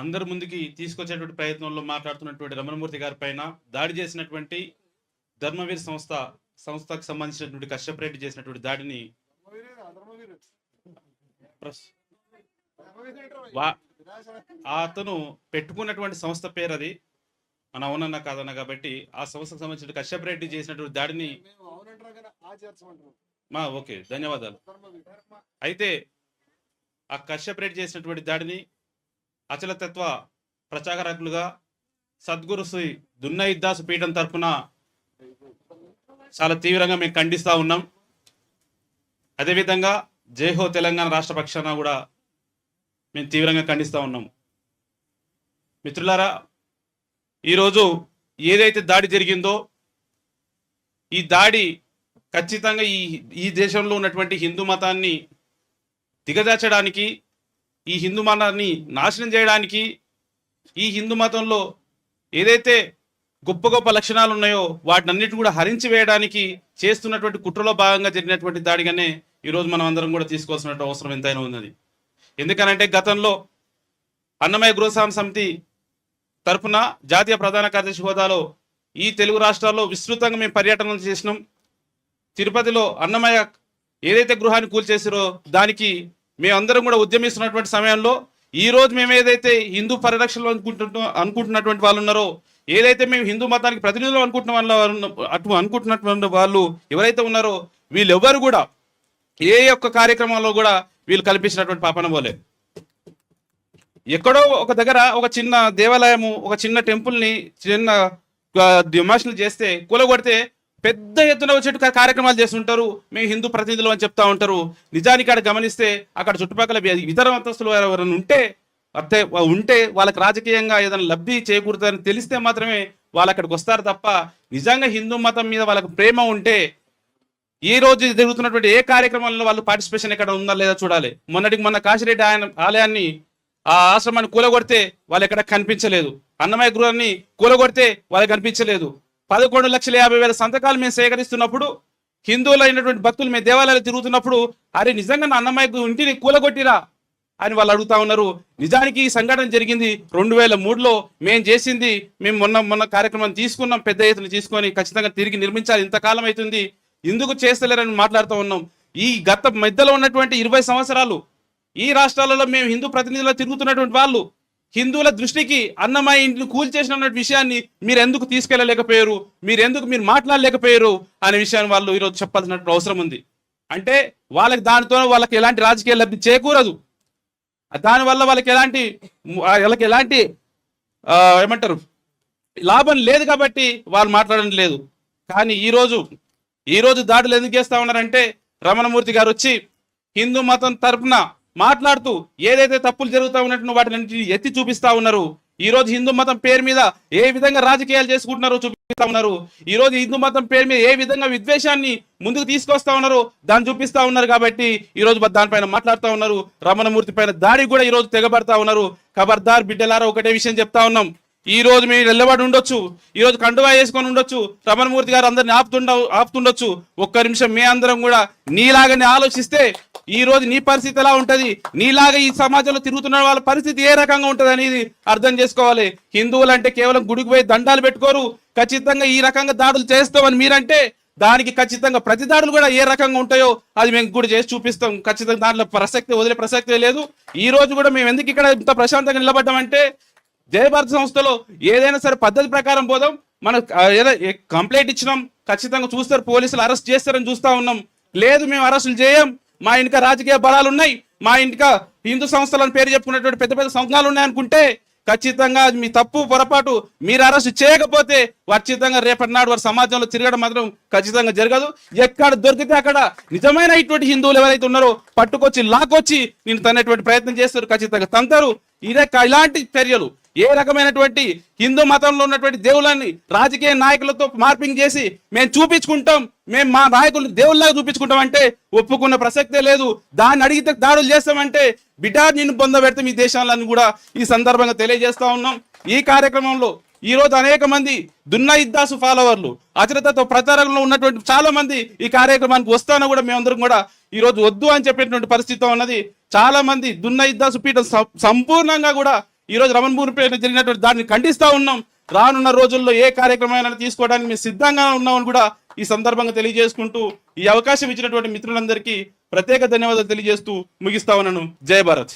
అందరి ముందుకి తీసుకొచ్చేటువంటి ప్రయత్నంలో మాట్లాడుతున్నటువంటి రమణమూర్తి గారి పైన దాడి చేసినటువంటి ధర్మవీర్ సంస్థకు సంబంధించినటువంటి కశ్యప్ రెడ్డి చేసినటువంటి దాడిని అతను పెట్టుకున్నటువంటి సంస్థ పేరు అది మన అవునన్నా కాదన్నా కాబట్టి ఆ సంస్థకు సంబంధించిన కశ్యప్ రెడ్డి చేసినటువంటి దాడిని ఓకే ధన్యవాదాలు. అయితే ఆ కశ్యప్ రెడ్డి చేసినటువంటి దాడిని అచలతత్వ ప్రచారకులుగా సద్గురు శ్రీ దున్న ఇద్దాసు పీఠం తరఫున చాలా తీవ్రంగా మేము ఖండిస్తూ ఉన్నాం. అదేవిధంగా జైహో తెలంగాణ రాష్ట్ర పక్షాన కూడా మేము తీవ్రంగా ఖండిస్తూ ఉన్నాం. మిత్రులారా, ఈరోజు ఏదైతే దాడి జరిగిందో ఈ దాడి ఖచ్చితంగా ఈ దేశంలో ఉన్నటువంటి హిందూ మతాన్ని దిగజార్చడానికి, ఈ హిందూ మతాన్ని నాశనం చేయడానికి, ఈ హిందూ మతంలో ఏదైతే గొప్ప గొప్ప లక్షణాలు ఉన్నాయో వాటినన్నిటి కూడా హరించి వేయడానికి చేస్తున్నటువంటి కుట్రలో భాగంగా జరిగినటువంటి దాడిగానే ఈరోజు మనం అందరం కూడా తీసుకోవాల్సిన అవసరం ఎంతైనా ఉన్నది. ఎందుకనంటే గతంలో అన్నమయ్య గృహసామ సమితి తరఫున జాతీయ ప్రధాన కార్యదర్శి హోదాలో ఈ తెలుగు రాష్ట్రాల్లో విస్తృతంగా మేము పర్యటనలు చేసినాం. తిరుపతిలో అన్నమయ్య ఏదైతే గృహాన్ని కూల్చేసారో దానికి మేమందరం కూడా ఉద్యమిస్తున్నటువంటి సమయంలో ఈరోజు మేము ఏదైతే హిందూ పరిరక్షణలో అనుకుంటున్నటువంటి వాళ్ళు ఉన్నారో, ఏదైతే మేము హిందూ మతానికి ప్రతినిధులు అనుకుంటున్నటువంటి వాళ్ళు ఎవరైతే ఉన్నారో వీళ్ళెవ్వరు కూడా ఏ ఒక్క కార్యక్రమంలో కూడా వీళ్ళు కల్పించినటువంటి పాపన పోలే. ఎక్కడో ఒక దగ్గర ఒక చిన్న దేవాలయము, ఒక చిన్న టెంపుల్ని చిన్న డిమాషన్లు చేస్తే కూలగొడితే పెద్ద ఎత్తున వచ్చేట్టు కార్యక్రమాలు చేస్తుంటారు. మేము హిందూ ప్రతినిధులు అని చెప్తా ఉంటారు. నిజానికి అక్కడ గమనిస్తే అక్కడ చుట్టుపక్కల ఇతర మతస్థులు ఎవరైనా ఉంటే వాళ్ళకి రాజకీయంగా ఏదైనా లబ్ధి చేకూరుతుందని తెలిస్తే మాత్రమే వాళ్ళు అక్కడికి వస్తారు తప్ప నిజంగా హిందూ మతం మీద వాళ్ళకి ప్రేమ ఉంటే ఈ రోజు జరుగుతున్నటువంటి ఏ కార్యక్రమంలో వాళ్ళు పార్టిసిపేషన్ ఎక్కడ ఉందా లేదా చూడాలి. మొన్న కాశిరెడ్డి ఆలయాన్ని ఆ ఆశ్రమాన్ని కూలగొడితే వాళ్ళు ఎక్కడ కనిపించలేదు. అన్నమయ్య గృహాన్ని కూలగొడితే వాళ్ళకి కనిపించలేదు. 11,50,000 సంతకాలు మేము సేకరిస్తున్నప్పుడు, హిందువులైనటువంటి భక్తులు మేము దేవాలయాలు తిరుగుతున్నప్పుడు అరే నిజంగా నా అన్నమయ్య ఇంటిని కూలగొట్టిరా అని వాళ్ళు అడుగుతా ఉన్నారు. నిజానికి ఈ సంఘటన జరిగింది 2003లో. మేము చేసింది మేము మొన్న కార్యక్రమం తీసుకున్నాం, పెద్ద ఎత్తున తీసుకొని ఖచ్చితంగా తిరిగి నిర్మించాలి. ఇంతకాలం అవుతుంది ఎందుకు చేస్తలేరని మాట్లాడుతూ ఉన్నాం. ఈ గత మధ్యలో ఉన్నటువంటి 20 సంవత్సరాలు ఈ రాష్ట్రాలలో మేము హిందూ ప్రతినిధులు తిరుగుతున్నటువంటి వాళ్ళు హిందువుల దృష్టికి అన్నమయ్య ఇంటిని కూల్చేసిన విషయాన్ని మీరు ఎందుకు తీసుకెళ్ళలేకపోయారు, మీరు మాట్లాడలేకపోయారు అనే విషయాన్ని వాళ్ళు ఈరోజు చెప్పాల్సిన అవసరం ఉంది. అంటే వాళ్ళకి ఎలాంటి రాజకీయ లబ్ధి చేకూరదు. దానివల్ల వాళ్ళకి ఎలాంటి ఏమంటారు లాభం లేదు కాబట్టి వాళ్ళు మాట్లాడడం లేదు. కానీ ఈరోజు దాడులు ఎందుకు చేస్తా ఉన్నారంటే రమణమూర్తి గారు వచ్చి హిందూ మతం తరపున మాట్లాడుతూ ఏదైతే తప్పులు జరుగుతూ ఉన్నట్టు వాటిని ఎత్తి చూపిస్తా ఉన్నారు. ఈ రోజు హిందూ మతం పేరు మీద ఏ విధంగా రాజకీయాలు చేసుకుంటున్నారో చూపిస్తా ఉన్నారు. ఈ రోజు హిందూ మతం పేరు మీద ఏ విధంగా విద్వేషాన్ని ముందుకు తీసుకొస్తా ఉన్నారో దాన్ని చూపిస్తా ఉన్నారు. కాబట్టి ఈ రోజు దానిపైన మాట్లాడుతూ ఉన్నారు. రమణమూర్తి పైన దాడి కూడా ఈ రోజు తెగబడతా ఉన్నారు. ఖబర్దార్ బిడ్డలారా, ఒకటే విషయం చెప్తా ఉన్నాం. ఈ రోజు మీరు నిలబడి ఉండొచ్చు, ఈ రోజు కండువా వేసుకొని ఉండొచ్చు, రమణమూర్తి గారు అందరిని ఆపుతుండొచ్చు. ఒక్క నిమిషం మీ అందరం కూడా నీలాగానే ఆలోచిస్తే ఈ రోజు నీ పరిస్థితి ఎలా ఉంటది, నీలాగా ఈ సమాజంలో తిరుగుతున్న వాళ్ళ పరిస్థితి ఏ రకంగా ఉంటది అనేది అర్థం చేసుకోవాలి. హిందువులు అంటే కేవలం గుడికి పోయి దండాలు పెట్టుకోరు. ఖచ్చితంగా ఈ రకంగా దాడులు చేస్తామని మీరంటే దానికి ఖచ్చితంగా ప్రతి దాడులు కూడా ఏ రకంగా ఉంటాయో అది మేము కూడా చేసి చూపిస్తాం. ఖచ్చితంగా దాంట్లో వదిలే ప్రసక్తే లేదు. ఈ రోజు కూడా మేము ఎందుకు ఇక్కడ ఇంత ప్రశాంతంగా నిలబడ్డామంటే జయభారత్ సంస్థలో ఏదైనా సరే పద్ధతి ప్రకారం పోదాం. మనం ఏదో కంప్లైంట్ ఇచ్చినాం, ఖచ్చితంగా చూస్తారు, పోలీసులు అరెస్ట్ చేస్తారని చూస్తా ఉన్నాం. లేదు మేము అరెస్టులు చేయం, మా ఇంటికి రాజకీయ బలాలు ఉన్నాయి, మా ఇంటికి హిందూ సంస్థలను పేరు చెప్పుకున్నటువంటి పెద్ద పెద్ద సంఘాలు ఉన్నాయనుకుంటే ఖచ్చితంగా మీ తప్పు పొరపాటు మీరు అరెస్ట్ చేయకపోతే ఖచ్చితంగా రేపటి నాడు వారి సమాజంలో తిరగడం మాత్రం ఖచ్చితంగా జరగదు. ఎక్కడ దొరికితే అక్కడ నిజమైన ఇటువంటి హిందువులు ఎవరైతే ఉన్నారో పట్టుకొచ్చి లాక్కొచ్చి నేను తనేటువంటి ప్రయత్నం చేస్తారు, ఖచ్చితంగా తంతారు. ఇలాంటి చర్యలు ఏ రకమైనటువంటి హిందూ మతంలో ఉన్నటువంటి దేవుళ్ళని రాజకీయ నాయకులతో మార్పింగ్ చేసి మేము చూపించుకుంటాం, మేము మా నాయకులు దేవుళ్ళగా చూపించుకుంటాం అంటే ఒప్పుకున్న ప్రసక్తే లేదు. దాన్ని అడిగితే దాడులు చేస్తామంటే బిడ్డ నిన్ను పొందబెడితే మీ దేశాలను కూడా ఈ సందర్భంగా తెలియజేస్తా ఉన్నాం. ఈ కార్యక్రమంలో ఈ రోజు అనేక మంది దున్న ఇద్దాసు ఫాలోవర్లు, అచరతతో ప్రచారంలో ఉన్నటువంటి చాలా మంది ఈ కార్యక్రమానికి వస్తానో కూడా మేమందరం కూడా ఈ రోజు వద్దు అని చెప్పేటువంటి పరిస్థితి ఉన్నది. చాలా మంది దున్న ఇద్దాసు పీఠం సంపూర్ణంగా కూడా ఈరోజు రమణపూర్ పైన జరిగినటువంటి దాన్ని ఖండిస్తూ ఉన్నాం. రానున్న రోజుల్లో ఏ కార్యక్రమాన్ని తీసుకోవడానికి మేము సిద్ధంగా ఉన్నామని కూడా ఈ సందర్భంగా తెలియజేసుకుంటూ ఈ అవకాశం ఇచ్చినటువంటి మిత్రులందరికీ ప్రత్యేక ధన్యవాదాలు తెలియజేస్తూ ముగిస్తా ఉన్నాను. జై భారత్.